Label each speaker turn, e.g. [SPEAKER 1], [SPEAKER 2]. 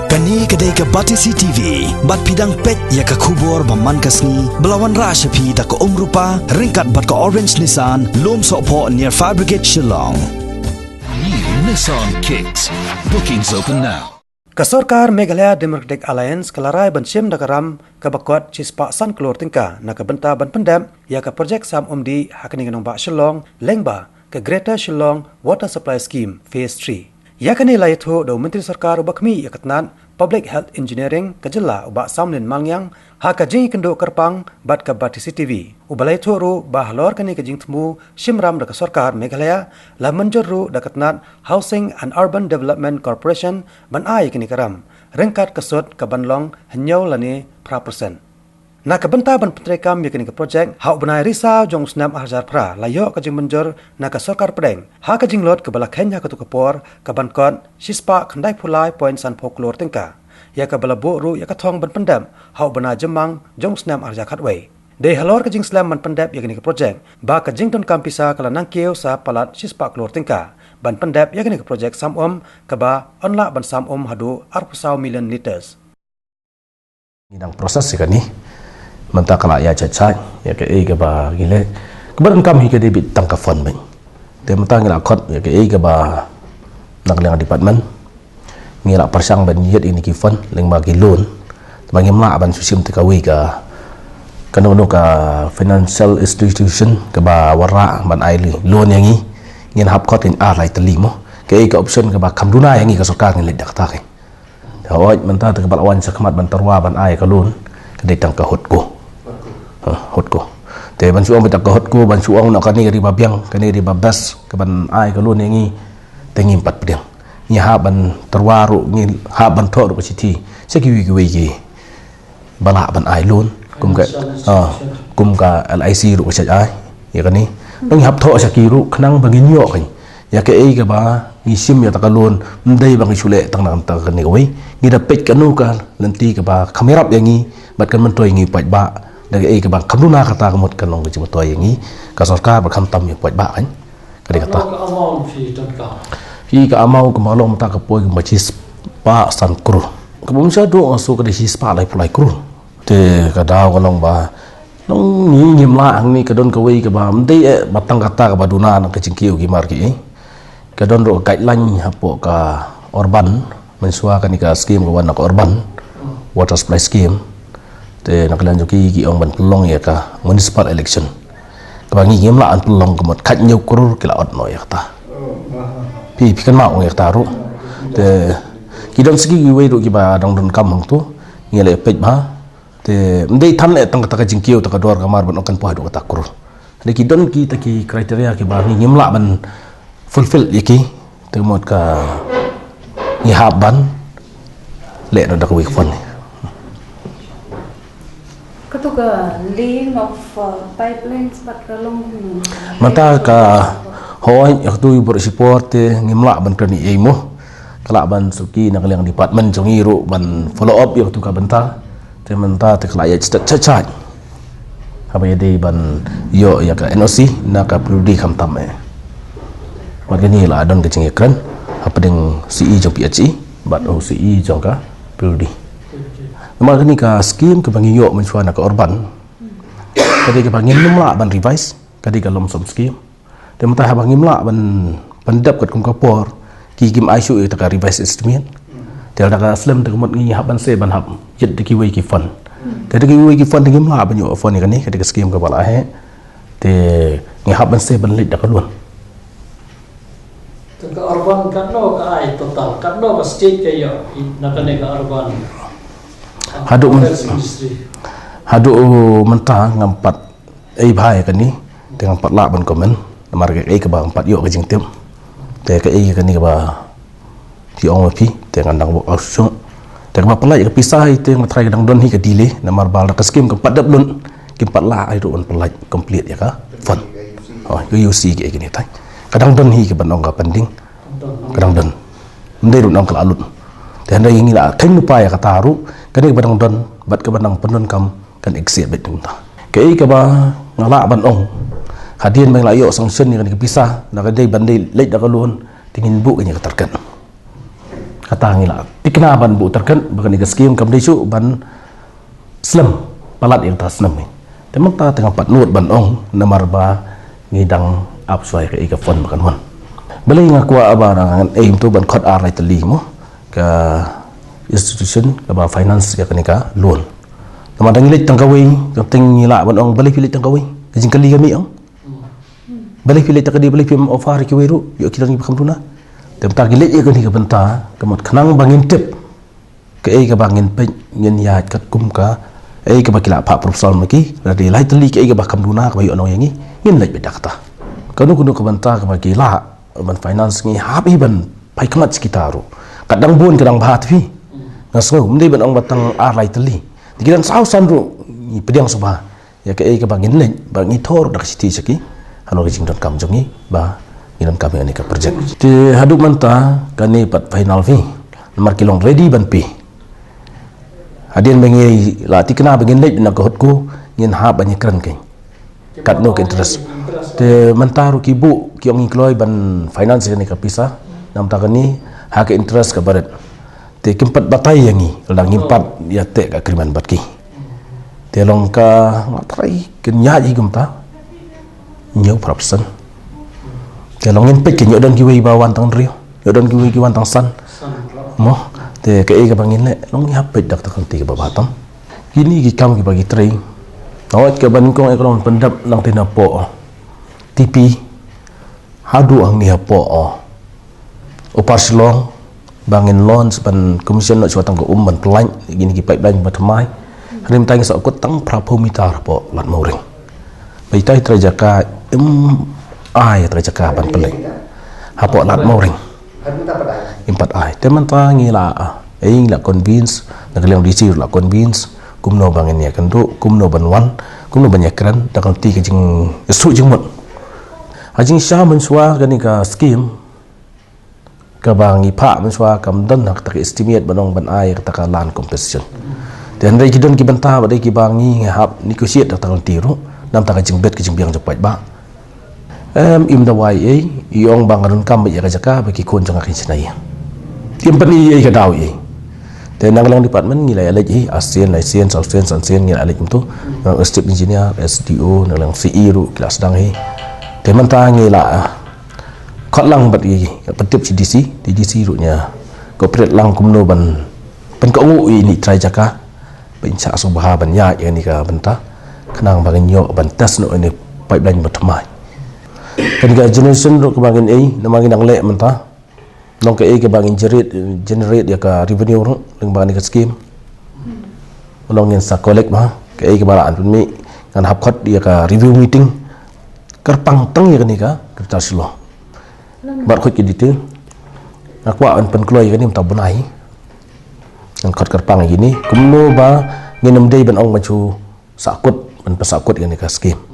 [SPEAKER 1] Kani kedai ke Batisi TV, bat pidang pet ya ke kubur baman kasni, belawan rashapi da ke rupa, ringkat bat ke Orange Nissan, lom sokpo near Fire Brigade Shillong.
[SPEAKER 2] New Nissan Kicks. Bookings open now.
[SPEAKER 3] Kasorkar Meghalaya Democratic Alliance kelarai bensim dakaram kabakot cispa san kelur tingka nak benta ban pendam ya ke projek sam umdi hakni ganong ba Shillong lengba ke Greater Shillong Water Supply Scheme Phase 3. Ya kini layatho do Menteri Sarkar ubakmi ya ketnan Public Health Engineering kejela ubak samlin mangyang ha kajing kendo kerpang bat ke Batisi TV. Ubalai thoru bah lor kani kajing temu Shimram da Kasorkar Meghalaya la menjuru da ketnan Housing and Urban Development Corporation ban ai kini karam. Rengkat kesut ke banlong henyau lani pra%. Na kebenta ban pentrekam ya kini ke projek hau benai risau jong snap harjar pra layo kajing menjur na Kasorkar pedeng ha kajing lot ke bala Kenya ke tukapor ke bankot sispa kandai pulai poin san folklor tingka ya ke bala ru ya ke thong ban pendam hau benai jemang jong snap harjar khatway de halor kajing slam ban pendap ya kini ke projek ba kajing ton kampisa kala nangkeu sa palat sispa klor tingka ban pendap ya kini ke projek samom ke ba onla ban samom hadu 4 million liters
[SPEAKER 4] Nang proses kan ni mentah kalau ya cacat ya ke ba gile keberan kami ke debit tangka fund bank te mentah ngila kot ya ke ba nak leng department ngila persang ban yet ini ki fund leng bagi loan bagi mla ban susim te kawi ka kanu ka financial institution ke ba wara ban aili loan yang ni ngin hap kot in lai telimo ke option ke ba kamduna yang ni ka sarkar ngil dak ta ke hoi mentah te balawan sakmat ban tarwa ban ai ka loan ke detang ka hotko hotko te ban suang betak hotko ban suang nak kani riba biang kani riba bas ke ban ai ka loan yang ni tengi 4 pedang ni ha ban terwaru ni ha ban thor ko siti sekiwi ki bala ban ai loan kum ka LIC ru ko ai ya kani nang hap tho sakiru khnang bangin yo kan ya ke ai ka ba ni sim ya takalon ndai bang isule tang nang ta kan ni oi ni da pet kanu ka lenti ka ba kamerap yang ni bat kan mentoi ngi pat ba da ai ka ba kamduna kata kamot kan long ji mentoi yang ni ka sarkar ba kham tam ni pat ba kan ka de kata hi ka amau ka malong ta ka poi ka machis pa san kru ka bum sa do asu ka de his pa lai pulai kru te ka daw ka long ba nong ni nyim la ang ni ka don ka wei ka ba mdei batang kata ka ba duna na ka cingkiu ki mar ki ka don ro guideline hapo ka urban mensua ka ni ka scheme ka wan ka urban water supply scheme te nak lanjuki ki ong ban pelong ya ka municipal election ka ba ngi nyim la an pelong ka mot khat nyuk kur ki la ot no ya ta pi kan mau ya taru te kidon segi wei ro ki ba dong don kam hang tu ngele pej ba te ndei than le tang ka jingkiu ta ka dor kamar ban okan pa do ka takur de kidon ki ta ki kriteria ki ba ni ngimla ban fulfill yaki te mot ka ni haban le no da ka week fon
[SPEAKER 5] Katuga laying of pipelines bat kalong
[SPEAKER 4] mata ka hoi yaktu ber support ngimla ban krani emo kala ban suki nak leng department jongiru ban follow up yaktu ka benta te menta te kala ya cacat apa ya de ban yo ya ka NOC na ka prudi kham tam magani la don ke cingekran apa deng CE jong PHE bat CE jong ka prudi magani ka scheme ke bangi yo mensua na ka urban kadi ke bangi nimla ban revise kadi ka lomsom scheme te menta ha bangi mla ban pandap kat kum kapor ki gim ISU ta ka revise estimate te da ka slam te mot ngi haban se ban hab yet de ki wei ki fund te de ki wei ki fund ngim la ban yo fund ni kan ni kadi ka scheme ka bala he te ngi haban se ban lit da ka luan
[SPEAKER 6] te ka urban kan no ka ai total kan no ka state ka yo na kan ka urban
[SPEAKER 4] hadu menta ngampat ai bhai kan ni dengan 4 lak ban komen namar ke ai ka ba 4 yo ka jing tem te ka ai kan ni ka ba ti ong pi te kan dang work out te ka pelai ka pisah te ma try dang don hi ka delay namar bal ka scheme ka 4 dap lun ki 4 lak ai ron pelai complete ya ka fund ke UC ke ni tai kadang don hi ka ban ong ka pending kadang don ndai ron ong ka alut te ndai ngi la thing pa ya ka taru kani badang don bat ka badang pendon kam kan exit bet ta ke ai ka ba ngala ban ong hadian bang layo sanction ni kan pisah nak dei bandai leit da kalun tingin bu nya katarkan kata ngila tikna ban bu terkan bakan iga skim kam desu ban slam palat yang tas nam temak ta tengah pat nut ban ong namar ba ngidang apswai ke iga fon bakan hon balai ngaku abarangan aim tu ban khot ar lai tali mo ka institution ka ba finance ka kanika loan nama dang ilit tangkawing ting ngila ban ong balai pilit tangkawing kajing kali kami ong balai pilit takadi balai pim ofar ki weru yo kita ngi bakam tuna tem tar gilit ye kani ka benta kamot khanang bangin tip ke ei ka bangin pe ngin ya kat kum ka ei ka bakila pa profesor maki radi lai tali ke ei ka bakam tuna ka yo no yangi ngin lai bedak ta kanu kunu ka benta ka bakila ban finance ngi habi ban pai khamat sekitaru kadang bun kadang bahat fi ngaso mndi ban ong batang ar lai tali dikiran sau sanru ni pediang subha ya ke ei ka bangin lai bangi thor dak siti saki halo jing dot kam jongi ba ngiran kami ani ka project ti hadu manta kani pat final fi nomor kilong ready ban pi hadian bengi lati kena bengin lai na ko hotku ngin ha banyak kran kai kat no interest te mantaru kibu ki ong ikloi ban finance ni ka pisa nam ta kani ha ke interest ka barat te kimpat batai yangi lang impat ya te ka kriman batki te long ka ngatrai kenya ji gumta nhiều person te long in pek kenyo dan giwi bawan tang rio yo dan giwi giwan tang san mo te ke ka bangin le long ya pek dak ta kanti ka babatam kini gi kam gi bagi train awat ke ban kong ekonom pendap nang tinapo TP hadu ang ni hapo opar silong bangin loans ban commission no suatang ko ban pelan gini ki pipeline batamai rim tang sa ko tang prapomitar po lat moring baitai trajaka ai trajaka ban pelan hapo lat moring impat ai teman ta ngila ai la convince nagaleng disir la convince kumno bangin ya kandu kumno banwan kumno banyak kran dakang ti ka jing su jing mot ajing sha menswa gani ka scheme ka bangi pha menswa kam dan hak tak estimate banong ban ai ka ka lan competition dan dai kidon ki banta ba dai ki bangi hap negotiate dakang tiru nam ta ka jing bet ki jing biang japai ba im da wai ai yong bangarun kam ba ya ka jaka ba ki kon jang ka sinai tim pani ai ka daw ai dan nang department nilai lagi ASEAN, South ASEAN nilai lagi itu step engineer, SDO, nang CE ru kelas sedang hi. Teman ta ngila khot lang bat gi petip DDC ru nya corporate lang kumno ban pen ko ngu ini try jaka ben cha subha ban ya ni ka benta khnang bagan yo ban tes no ini pipeline batmai. Kan ga generation ru ka bagan ai namang nang le menta long ke ke bangin generate ya ka revenue ro ling bangin ka scheme long yen sa collect ma ke balaan pun mi kan hap khot dia ka review meeting kerpang teng ya ni ka kerja silo bar khot ki detail aku an pen kloi ka ni ta bunai kan khot kerpang gini kumno ba nginem dei ban ong machu sakut ban pasakut ya ni ka scheme